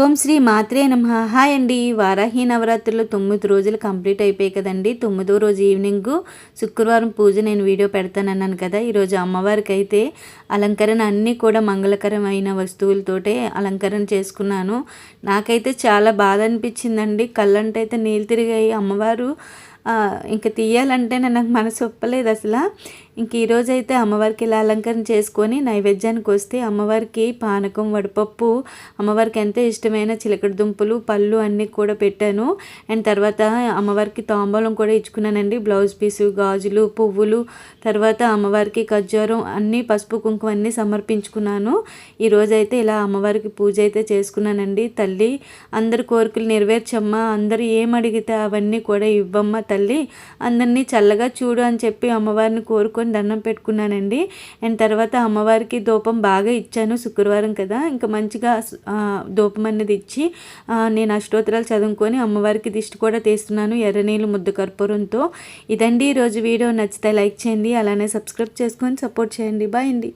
ఓం శ్రీ మాత్రే నమః. హాయ్ అండి. వారాహి నవరాత్రులు 9 రోజులు కంప్లీట్ అయిపోయాయి కదండి. 9వ రోజు ఈవినింగ్ శుక్రవారం పూజ నేను వీడియో పెడతానన్నాను కదా. ఈరోజు అమ్మవారికి అయితే అలంకరణ అన్నీ కూడా మంగళకరమైన వస్తువులతోటే అలంకరణ చేసుకున్నాను. నాకైతే చాలా బాధ అనిపించిందండి. కళ్ళంటైతే నీళ్ళు తిరిగాయి. అమ్మవారు ఇంక తీయాలంటేనే నాకు మనసు ఒప్పలేదు అసలు. ఇంక ఈరోజైతే అమ్మవారికి ఇలా అలంకరణ చేసుకొని నైవేద్యానికి వస్తే అమ్మవారికి పానకం, వడపప్పు, అమ్మవారికి ఎంతో ఇష్టమైన చిలకడ దుంపలు, పళ్ళు అన్నీ కూడా పెట్టాను. అండ్ తర్వాత అమ్మవారికి తాంబూలం కూడా ఇచ్చుకున్నానండి. బ్లౌజ్ పీసు, గాజులు, పువ్వులు, తర్వాత అమ్మవారికి ఖర్జూరం అన్నీ, పసుపు కుంకుమ అన్నీ సమర్పించుకున్నాను. ఈరోజైతే ఇలా అమ్మవారికి పూజ అయితే చేసుకున్నానండి. తల్లి అందరి కోరికలు నెరవేర్చమ్మా, అందరూ ఏమడిగితే అవన్నీ కూడా ఇవ్వమ్మ తల్లి, అందరినీ చల్లగా చూడు అని చెప్పి అమ్మవారిని కోరుకొని దండం పెట్టుకున్నానండి. అండ్ తర్వాత అమ్మవారికి ధూపం బాగా ఇచ్చాను. శుక్రవారం కదా, ఇంకా మంచిగా ధూపం అనేది ఇచ్చి నేను అష్టోత్తరాలు చదువుకొని అమ్మవారికి దిష్టి కూడా తీస్తున్నాను ఎర్రనీళ్ళు ముద్ద కర్పూరంతో. ఇదండి ఈరోజు వీడియో. నచ్చితే లైక్ చేయండి, అలానే సబ్స్క్రైబ్ చేసుకొని సపోర్ట్ చేయండి. బాయ్ అండి.